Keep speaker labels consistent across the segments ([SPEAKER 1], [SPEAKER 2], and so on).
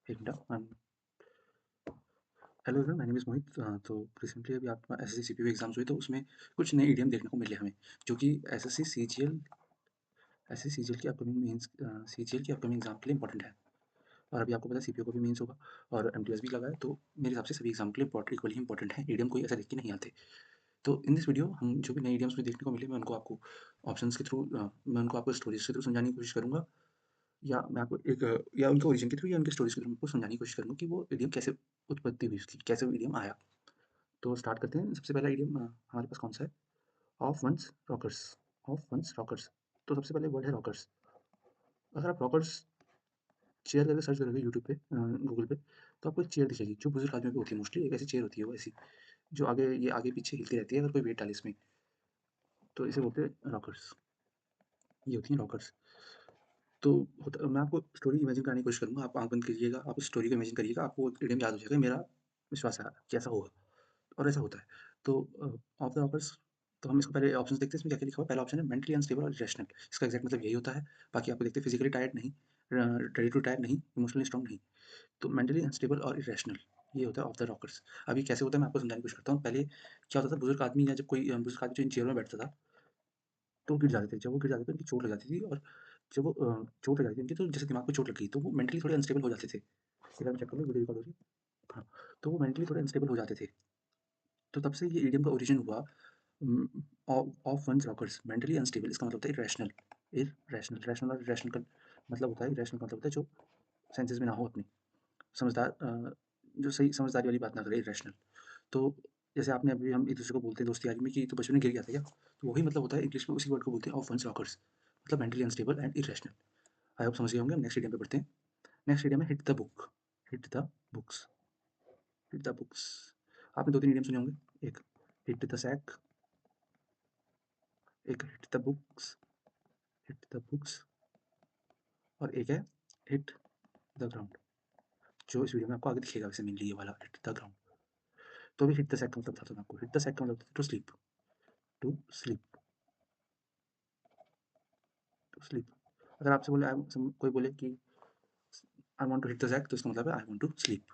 [SPEAKER 1] एक minute. Hello everyone, my name is Mohit. तो recently अभी आपका एसएससी सीपीयू एग्ज़ाम्स हुए, तो उसमें कुछ नए इडियम देखने को मिले हमें, जो कि एसएससी सीजीएल की अपकमिंग सीजीएल की अपकमिंग एग्ज़ाम के लिए इंपॉर्टेंट है। और अभी आपको पता है सीपीयू का भी मेंस होगा और एमटीएस भी लगा है, तो मेरे हिसाब से सभी एग्ज़ाम के लिए इक्वली इंपॉर्टेंट है। इडियम कोई ऐसा देख के नहीं आते। तो इन दिस वीडियो हम जो भी नए इडियम्स में देखने को मिले, मैं उनको आपको ऑप्शंस के थ्रू मैं उनको आपको स्टोरीज के थ्रू समझाने की कोशिश करूँगा, या मैं आपको या उनके ओरिजिन के थ्रू या उनके स्टोरीज के थ्रू आपको समझाने की कोशिश करूँगा कि वो इडियम कैसे उत्पत्ति हुई उसकी, कैसे वो इडियम आया। तो स्टार्ट करते हैं। सबसे पहला इडियम हमारे पास कौन-सा है? Off one's rockers. Off one's rockers. तो सबसे पहले वर्ड है रॉकर्स। अगर आप रॉकर्स चेयर करके सर्च करोगे यूट्यूब पे गूगल पे, तो आपको एक चेयर दिखेगी, जो बुज़ुर्ग आदमियों की होती है मोस्टली। एक ऐसी चेयर होती है वो ऐसी, जो आगे-पीछे हिलती रहती है अगर कोई वेट डाले इसमें, तो इसे बोलते हैं रॉकर्स। ये होती हैं रॉकर्स। तो मैं आपको स्टोरी इमेजिन कराने की कोशिश करूँगा, आप आँख बंद कीजिएगा, आप उस स्टोरी को इमेजिन करिएगा, आपको इडियम याद हो जाएगा, मेरा विश्वास है कि ऐसा होगा। और ऐसा होता है। तो ऑफ द रॉकर्स, तो हम इसको पहले ऑप्शंस देखते हैं, इसमें क्या-क्या लिखा हुआ है। पहला ऑप्शन है मेंटली अनस्टेबल और इरेशनल। इसका एग्ज़ैक्ट मतलब यही होता है। बाकी आपको देखते हैं फिज़िकली टायर्ड नहीं, रेडी टू टायर नहीं, इमोशनली स्ट्रॉन्ग नहीं। तो मेंटली अनस्टेबल और इरेशनल, ये होता है ऑफ द रॉकर्स। अब ये कैसे होता है मैं आपको समझाने की कोशिश करता हूँ। पहले क्या होता था, बुज़ुर्ग आदमी या जब कोई बुज़ुर्ग आदमी जो इन चेयरों में बैठता था, तो वो गिर जाते थे। जब वो गिर जाते थे उनकी चोट लग जाती थी, और जब वो चोट लग जाती थी उनकी, तो जैसे दिमाग को चोट लग गई, तो वो मेंटली थोड़े अनस्टेबल हो जाते थे। एक बार चेक कर लो, वीडियो रिकॉर्ड हो रही है। हाँ, तो वो मेंटली थोड़े अनस्टेबल हो जाते थे। तो तब से ये इडियम का ओरिजिन हुआ। Off one's rockers, mentally unstable, इसका मतलब होता है इरेशनल। इरेशनल, रैशनल और इरेशनल का मतलब होता है, इरेशनल का मतलब होता है जो सेंसेस में ना हो अपने, समझदार, जो सही समझदारी वाली बात ना करे, इरेशनल। तो जैसे आपने अभी, हम एक दूसरे को बोलते हैं दोस्ती यारी में कि तो बचपन में गिर गया था क्या, तो वही मतलब होता है इंग्लिश में, उसी वर्ड को बोलते हैं ऑफ वन्स रॉकर्स, मतलब mentally unstable and irrational. I hope समझ गए होंगे। हम नेक्स्ट इडियम पे बढ़ते हैं। नेक्स्ट इडियम है hit the book. Hit the books. Hit the books, आपने दो तीन इडियम सुने होंगे। एक हिट द सैक, एक hit the books, hit the books, और एक है हिट द ग्राउंड, जो इस वीडियो में आपको आगे दिखेगा। वैसे मेनली ये वाला हिट द ग्राउंड। तो अभी हिट द सैक का मतलब बताता हूँ मैं आपको। हिट द सैक का मतलब to sleep. To sleep. To sleep. अगर आपसे बोले कोई बोले कि I want to hit the sack, तो इसका मतलब है आई वांट टू स्लीप।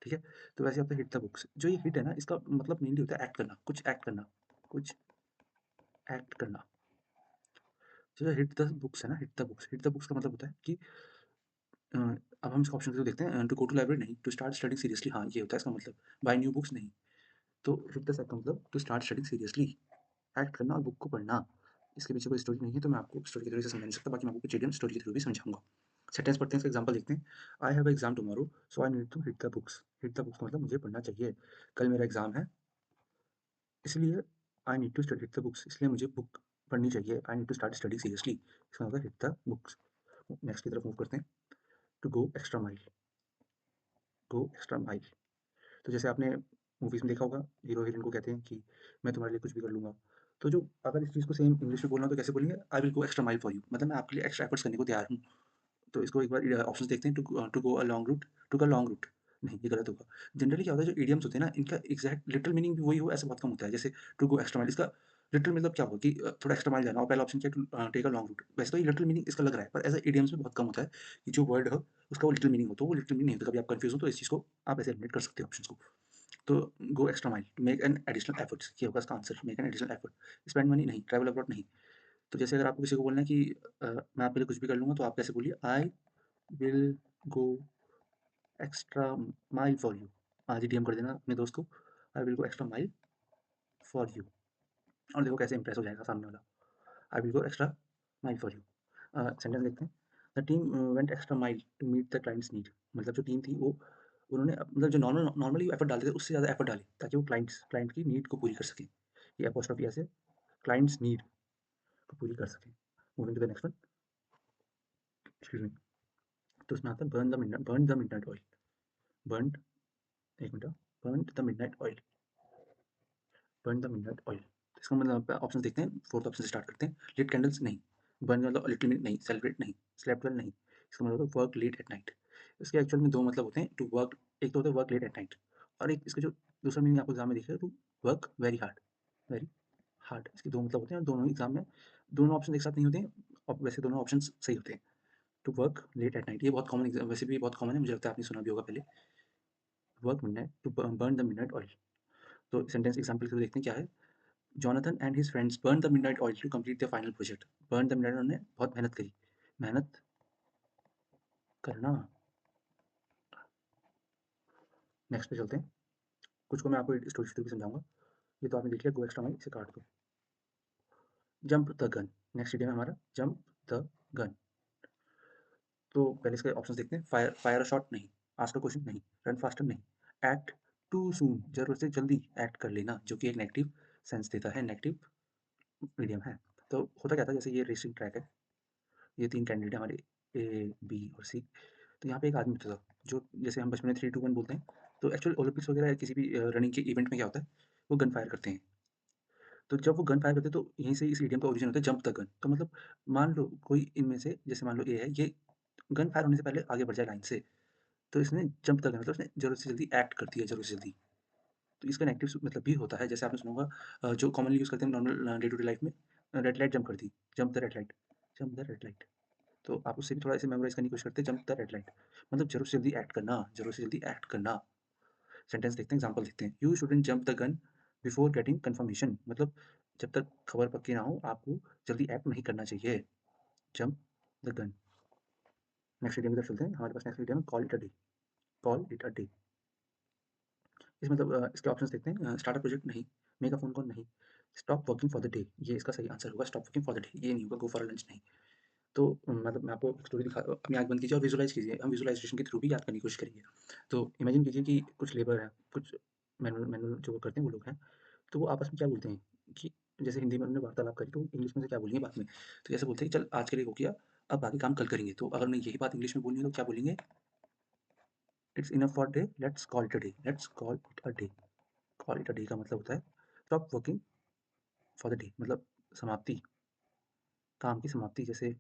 [SPEAKER 1] ठीक है। तो वैसे आपका हिट द बुक्स, जो ये हिट है ना, इसका मतलब मेनली होता है एक्ट करना, कुछ एक्ट करना, कुछ एक्ट करना। जो हिट द बुक्स है ना, hit the books, hit the books का मतलब होता है कि अब हम इसका ऑप्शन तो देखते हैं। टू गो टू लाइब्रेरी नहीं, टू स्टार्ट स्टडिंग सीरियसली, हाँ ये होता है इसका मतलब। बाय न्यू बुक्स नहीं। तो हिट द सैक का मतलब to start studying seriously, act करना और बुक को पढ़ना। इसके पीछे कोई स्टोरी नहीं है, तो मैं आपको स्टोरी के थ्रू से समझा नहीं सकता। बाकी मैं आपको कुछ इडियम स्टोरी के थ्रू भी समझाऊंगा। सेंटेंस पढ़ते हैं, इसका एग्जांपल देखते हैं। I have exam tomorrow, so I need to hit the books. Hit the books का मतलब मुझे पढ़ना चाहिए, कल मेरा एग्जाम है, इसलिए I need to study hit the books, इसलिए मुझे बुक पढ़नी चाहिए। I need to start study seriously, इसका मतलब हिट द बुक्स। नेक्स्ट की तरफ मूव करते हैं। To go extra mile. Go extra mile, तो जैसे आपने मूवीज़ में देखा होगा, हीरो हीरोइन को कहते हैं कि मैं तुम्हारे लिए कुछ भी कर लूँगा। तो जो अगर इस चीज़ को सेम इंग्लिश में बोलना हो तो कैसे बोलेंगे? आई will go extra mile for you, मतलब मैं आपके लिए एक्स्ट्रा एफर्ट्स करने को तैयार हूँ। तो इसको एक बार ऑप्शंस देखते हैं। To go a long route, to go long route, नहीं ये गलत होगा। जनरली क्या होता है, जो इडियम्स होते हैं ना, इनका एग्जैक्ट लिटरल मीनिंग भी वही हो, ऐसा बहुत कम होता है। जैसे टू गो एक्स्ट्रा माइल, इसका लिटरल मतलब क्या होगा कि थोड़ा एक्स्ट्रा माइल जाना। और पहला ऑप्शन क्या है, to take a long route. वैसे तो ये लिटरल मीनिंग इसका लग रहा है, पर एज इडियम्स में बहुत कम होता है कि जो वर्ड हो उसका वो लिटरल मीनिंग हो, तो वो लिटरल मीनिंग नहीं होता। कभी आप कंफ्यूज हो तो इस चीज़ को आप ऐसे एलिमिनेट कर सकते हो ऑप्शंस को। तो गो extra mile, make an additional efforts, ये होगा इसका answer. Make an additional effort, spend money नहीं, ट्रैवल अब्रॉड नहीं। तो जैसे अगर आपको किसी को बोलना है कि मैं आपके लिए कुछ भी कर लूँगा, तो आप कैसे बोलिए? I will go extra mile for you. आज ही डीएम कर देना अपने दोस्त को, I will go extra mile for you, और देखो कैसे इंप्रेस हो जाएगा सामने वाला। I will go extra mile for you. Sentence देखते हैं। The team went extra mile to meet the clients need, मतलब जो टीम थी वो, उन्होंने मतलब जो नॉर्मली एफर्ट डालते थे उससे ज़्यादा एफर्ट डाले, ताकि वो क्लाइंट की नीड को पूरी कर सकें। ये एपोस्ट्रोफी ऐसे क्लाइंट्स नीड को पूरी कर सकें। Moving to the next one, excuse me. तो उसमें आता है burn the midnight oil. Burn, एक minute, burn the midnight oil. Burn the midnight oil, इसका मतलब ऑप्शन देखते हैं। फोर्थ ऑप्शन से स्टार्ट करते हैं। लिट कैंडल्स नहीं, बर्न मतलब लिटिल मिनट नहीं, सेलिब्रेट नहीं, स्लेप्ट वेल नहीं, इसका मतलब होता है वर्क लेट एट नाइट। इसके एक्चुअल में दो मतलब होते हैं। टू वर्क, एक तो होता है वर्क लेट एट नाइट, और एक इसका जो दूसरा मीनिंग आपको एग्जाम में दिखेगा, to work very hard. Very hard, इसके दो मतलब होते हैं, और दोनों एग्जाम में दोनों ऑप्शन एक साथ नहीं होते हैं, और वैसे दोनों ऑप्शन सही होते हैं। To work late at night, ये बहुत कॉमन वैसे भी बहुत कॉमन है, मुझे लगता है आपने सुना भी होगा पहले। Work midnight to burn the midnight oil. तो सेंटेंस एग्जांपल के लिए देखते हैं क्या है। Jonathan and his friends burn the midnight oil to complete the final project. Burn the midnight, उन्होंने बहुत मेहनत करी। मेहनत करना। नेक्स्ट पे चलते हैं। कुछ को मैं आपको स्टोरी से भी समझाऊंगा। ये तो आपने देख लिया, गो एक्स्ट्रा माइल, इसे काट दो। Jump the gun, next idiom है हमारा जंप द गन। तो पहले इसके ऑप्शंस देखते हैं। फायर फायर अ शॉट नहीं, आस्क अ क्वेश्चन नहीं, रन फास्टर नहीं, एक्ट टू सून, जरूरत से जल्दी एक्ट कर लेना, जो कि एक नेगेटिव सेंस देता है, नेगेटिव मीडियम है। तो होता क्या था, जैसे ये रेसिंग ट्रैक है, ये 3 कैंडिडेट हमारे ए, बी और सी। तो यहाँ पे एक आदमी होता था, जो जैसे हम बचपन में 3, 2, 1 बोलते हैं, तो एक्चुअल ओलंपिक्स वगैरह या किसी भी रनिंग के इवेंट में क्या होता है, वो गन फायर करते हैं। तो जब वो गन फायर करते हैं, तो यहीं से इस इडियम का ओरिजिन होता है, जंप द गन। तो मतलब मान लो कोई इनमें से, जैसे मान लो ए है, ये गन फायर होने से पहले आगे बढ़ जाए लाइन से, तो इसने जंप द गन, मतलब इसने ज़रूरत से जल्दी एक्ट कर दिया, ज़रूरत से जल्दी। तो इसका नेगेटिव मतलब भी होता है, जैसे आपने सुना होगा जो कॉमनली यूज़ करते हैं normal day to day life में, रेड लाइट जंप कर दी, jump the red light, jump the red light. तो आप उससे भी थोड़ा ऐसे मेमोराइज़ करने की कोशिश करते हैं, जंप द रेड लाइट, मतलब ज़रूरत से जल्दी एक्ट करना, ज़रूरत से जल्दी एक्ट करना। सेंटेंस देखते हैं, एग्ज़ाम्पल देखते हैं। You shouldn't jump the gun before getting confirmation, मतलब जब तक खबर पक्की ना हो, आपको जल्दी एक्ट नहीं करना चाहिए। Jump the gun. Next idiom की तरफ चलते हैं। हमारे पास नेक्स्ट इडियम है call it a day, call it a day. इस मतलब इसके ऑप्शंस देखते हैं। स्टार्ट अ प्रोजेक्ट नहीं, मेक अ फ़ोन कॉल नहीं, stop working for the day, ये इसका सही आंसर होगा, stop working for the day, ये नहीं होगा, गो फॉर अ लंच नहीं। तो मतलब मैं आपको एक स्टोरी अपनी आँख बंद कीजिए और विजुअलाइज़ कीजिए, हम विजुअलाइज़ेशन के थ्रू भी याद करने की कोशिश करेंगे। तो इमेजिन कीजिए कि कुछ लेबर हैं, कुछ मैनुअल मैनुअल जो करते हैं वो लोग हैं, तो वो आपस में क्या बोलते हैं कि जैसे हिंदी में उन्होंने वार्तालाप करी, तो इंग्लिश में से क्या बोलेंगे बाद में। तो जैसे बोलते हैं कि चल आज के लिए हो गया, अब बाकी काम कल करेंगे। तो अगर उन्हें यही बात इंग्लिश में बोलनी है तो क्या बोलेंगे? It's enough for day, let's call it a day, let's call it a day. Call it a day का मतलब होता है stop working for the day, मतलब समाप्ति, काम की समाप्ति। जैसे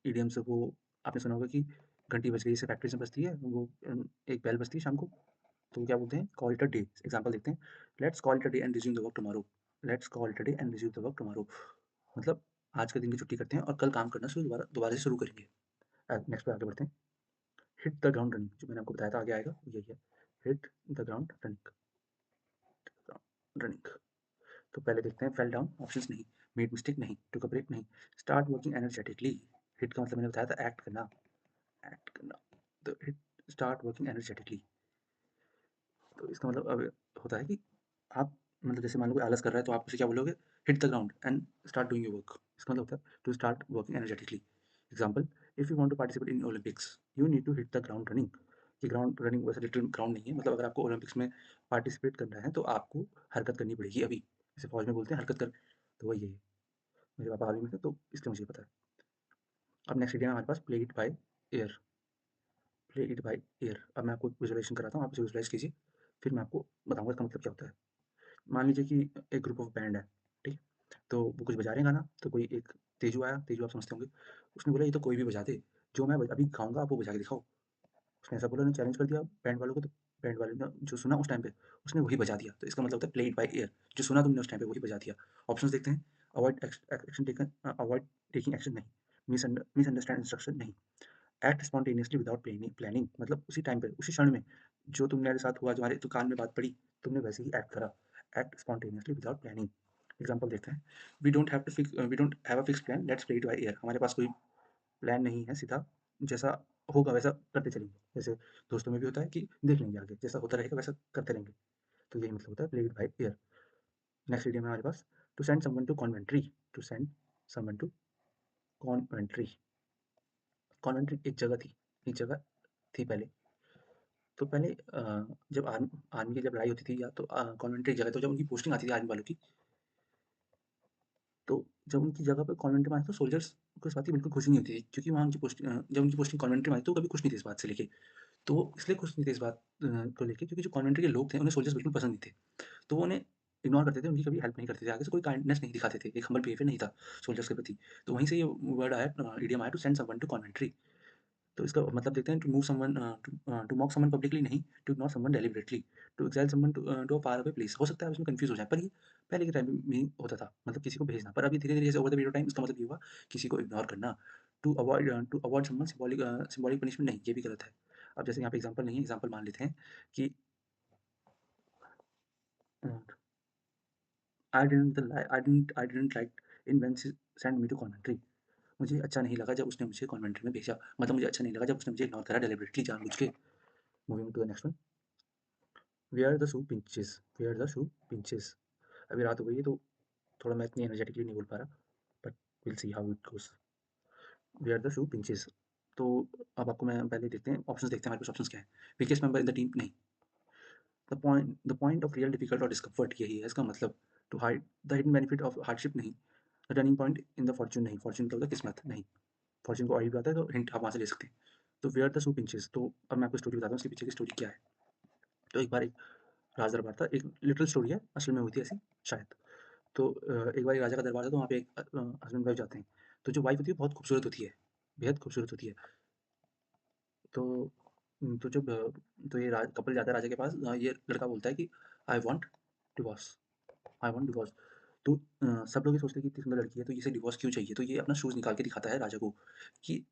[SPEAKER 1] इडियम से वो आपने सुना होगा कि घंटी बज गई, जैसे फैक्ट्री में बजती है वो एक बेल बजती है शाम को, तो वो क्या बोलते हैं? Call it a day. Example देखते हैं। Let's call it a day and resume the work tomorrow, let's call it a day and resume the work tomorrow, मतलब आज के दिन की छुट्टी करते हैं और कल काम करना शुरू दोबारा दोबारा से शुरू करेंगे। नेक्स्ट पे आगे बढ़ते हैं। हिट द ग्राउंड रनिंग, जो मैंने आपको बताया था आगे आएगा, वो यही है। Hit the ground running, running. तो पहले देखते हैं। फेल डाउन, ऑप्शंस नहीं, मेड मिस्टेक नहीं, टुक अ ब्रेक नहीं, स्टार्ट वर्किंग एनर्जेटिकली। हिट का मतलब मैंने बताया था एक्ट करना, एक्ट करना। तो हिट, स्टार्ट वर्किंग एनर्जेटिकली। तो इसका मतलब अब होता है कि आप मतलब जैसे मान लो कोई आलस कर रहा है, तो आप उसे क्या बोलोगे? Hit the ground and start doing your work. इसका मतलब होता है to start working energetically. Example, if you want to participate in Olympics, you need to hit the ground running. ये ग्राउंड रनिंग वैसे लिटरल ग्राउंड नहीं है, मतलब अगर आपको ओलंपिक्स में पार्टिसिपेट करना है तो आपको हरकत करनी पड़ेगी अभी। जैसे फौज में बोलते हैं हरकत कर, तो वही है। मेरे पापा आर्मी में थे, तो इसलिए मुझे पता है। अब नेक्स्ट इंडिया में हमारे पास play it by air, play it by air. अब मैं आपको विजुअलाइजेशन कराता हूँ, आप इसे विजुअलाइज कीजिए, फिर मैं आपको बताऊंगा इसका मतलब क्या होता है। मान लीजिए कि एक ग्रुप ऑफ बैंड है, ठीक है? तो वो कुछ बजा रहे हैं गाना, तो कोई एक तेजू आया, तेजू आप समझते होंगे, उसने बोला ये तो कोई भी बजा दे, जो मैं अभी गाऊंगा आप वो बजा के दिखाओ। उसने ऐसा बोला, उन्होंने चैलेंज कर दिया बैंड वालों को, तो बैंड वाले ने जो सुना उस टाइम पे उसने वही बजा दिया। तो इसका मतलब होता है प्लेड बाय ईयर, जो सुना तुमने उस टाइम पे वही बजा दिया। ऑप्शंस देखते हैं। Avoid action taken, avoid taking action नहीं, मिसअंडरस्टैंड इंस्ट्रक्शन नहीं, एक्ट स्पॉन्टेनियसली विदाउट प्लानिंग, मतलब उसी टाइम पे उसी क्षण में जो तुम्हारे साथ हुआ, जो हमारे तो कान में बात पड़ी, तुमने वैसे ही एक्ट करा। Act spontaneously without planning. Example देखते हैं। We don't have a fix plan, let's play it by ear. हमारे पास कोई प्लान नहीं है सीधा, जैसा होगा वैसा करते चलेंगे। जैसे दोस्तों में भी होता है कि देख लेंगे आगे, जैसा होता रहेगा वैसा करते रहेंगे। तो यही मतलब होता है play it by ear. Next video में हमारे पास to send someone to Coventry, to send someone to Coventry. Coventry एक जगह थी, एक जगह थी पहले। तो पहले जब आर्मी की जब लड़ाई होती थी, या तो कॉन्वेंट एक जगह, तो जब उनकी पोस्टिंग आती थी आर्मी वालों की, तो जब उनकी जगह पे कॉन्वेंट में आए, तो सोल्जर्स को इस बात की बिल्कुल खुशी नहीं होती थी, क्योंकि वहाँ उनकी पोस्टिंग जब उनकी पोस्टिंग कॉन्वेंट में आई, तो कभी खुश नहीं थे इस बात से लेके। तो वो इसलिए खुश नहीं थे इस बात को लेके, क्योंकि जो कॉन्वेंट के लोग थे उन्हें सोल्जर्स बिल्कुल पसंद नहीं थे। तो वो उन्हें इग्नोर करते थे, उनकी कभी हेल्प नहीं करते थे, आगे से कोई काइंडनेस नहीं दिखाते थे, एक हम्बल बिहेवियर नहीं था सोल्जर्स के प्रति। तो वहीं से ये वर्ड आया, इडियम आया, to send someone to Coventry. तो इसका मतलब देखते हैं। To move someone, to mock someone publicly नहीं, to ignore someone deliberately, to exile someone to a far away place. हो सकता है उसमें कंफ्यूज हो जाए, पर ये पहले के टाइम में होता था, मतलब किसी को भेजना। पर अभी धीरे धीरे जैसे over the period of time इसका मतलब ये हुआ किसी को इग्नोर करना। To avoid someone symbolic punishment नहीं, ये भी गलत है। अब जैसे यहाँ पे एग्जांपल नहीं है, एग्जांपल मान लेते हैं कि I didn't like in when she send me to Coventry. मुझे अच्छा नहीं लगा जब उसने मुझे कॉन्वेंट्री में भेजा, मतलब मुझे अच्छा नहीं लगा जब उसने मुझे इग्नोर करा डेलिबरेटली, जानबूझ के। Moving to the next one, where the shoe pinches, where the shoe pinches. अभी रात हो गई है तो थोड़ा मैं इतनी एनर्जेटिकली नहीं बोल पा रहा, but will see how it goes. Where the shoe pinches. तो अब आपको मैं पहले देखते हैं ऑप्शंस, देखते हैं हमारे पास ऑप्शंस क्या है। Weakest member in the team नहीं, the point of real difficult और डिस्कम्फर्ट यही है इसका मतलब। To hide the hidden benefit of hardship नहीं, the turning point in the fortune नहीं, फॉर्च्यून क्या होता है किस्मत नहीं, फॉर्च्यून को ऑडिट आता है तो हिंट आप वहाँ से ले सकते हैं। तो वेयर द शू पिंचेस, तो अब मैं आपको स्टोरी बताता हूँ उसके पीछे की स्टोरी क्या है। तो एक बार एक राज दरबार था, एक लिटरल स्टोरी है, असल में हुई थी ऐसी शायद। तो एक बार एक राजा का दरबार था, तो वहाँ पे एक हस्बैंड वाइफ जाते हैं। तो जो वाइफ होती है बहुत खूबसूरत होती है, बेहद खूबसूरत होती है। तो तो जब तो ये कपल जाता है राजा के पास, ये लड़का बोलता है कि I want divorce, I want divorce. तो सब लोग ये सोचते हैं कि इतनी सुंदर लड़की है तो इसे डिवोर्स क्यों चाहिए। तो ये अपना शूज़ निकाल के दिखाता है राजा को कि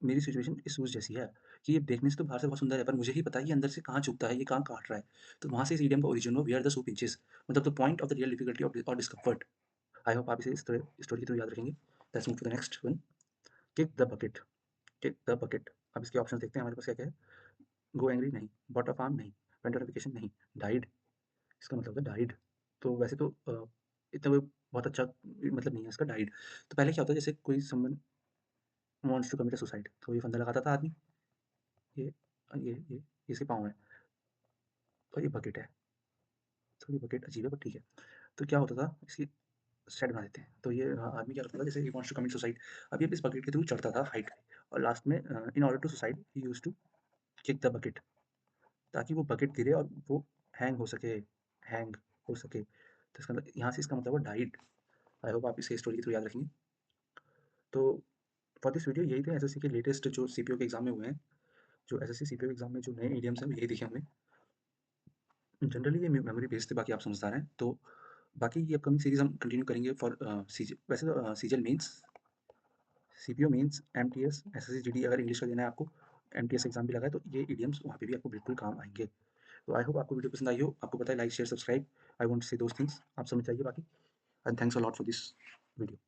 [SPEAKER 1] मेरी सिचुएशन इस शूज़ जैसी है, कि ये देखने से तो बाहर से बहुत सुंदर है, पर मुझे ही पता है ये अंदर से कहाँ चुभता है, ये कहाँ काट रहा है। तो वहाँ से इस इडियम का ओरिजिन हुआ, वेयर द शू पिंचेस, मतलब the point of the real difficulty और डिस्कम्फर्ट। आई होप आप इसे इस तरह स्टोरी के थ्रू याद रखेंगे। Let's move to the next one, kick the bucket, kick the bucket. अब इसके ऑप्शंस देखते हैं हमारे पास क्या-क्या है। गो एंग्री नहीं, बॉट ऑफ आर्म नहीं, वेंट ऑन वेकेशन नहीं, डाइड, इसका मतलब होता है डाइड। तो वैसे तो इतना कोई बहुत अच्छा मतलब नहीं है इसका डाइड। तो पहले क्या होता है, जैसे कोई someone wants to commit a suicide, तो ये फंदा लगाता था आदमी, ये ये इसके पाँव है और ये बकेट है। थोड़ी बकेट अजीब है बट ठीक है। तो क्या होता था, इसकी सेट बना देते हैं। तो ये आदमी क्या करता था, जैसे ही वांट्स टू कमिट सुसाइड, अब ये इस बकेट के थ्रू चढ़ता था हाइट पे, और लास्ट में in order to suicide he used to kick the bucket, ताकि वो बकेट गिरे और वो हैंग हो सके, हैंग हो सके। तो इसका मतलब, यहाँ से इसका मतलब है डाइड। आई होप आप इसके स्टोरी के थ्रू याद रखेंगे। तो फॉर दिस वीडियो यही थे एसएससी के लेटेस्ट जो सीपीओ के एग्जाम में हुए हैं, जो एसएससी सीपीओ एग्जाम में जो नए ईडियम्स हैं वो यही दिखे हमें। जनरली ये मेमोरी बेस्ड थे, बाकी आप समझदार हैं। तो बाकी ये अपकमिंग सीरीज हम कंटिन्यू करेंगे फॉर वैसे तो CGL mains, CPO mains, MTS, SSC GD, अगर इंग्लिश का देना है आपको, एमटीएस एग्जाम भी लगा है तो ये ईडियम्स वहाँ पे भी आपको बिल्कुल काम आएंगे। तो आई होप आपको वीडियो पसंद आई हो। आपको पता है like share subscribe, I want to say those things आप समझ जाइए बाकी। And thanks a lot for this video.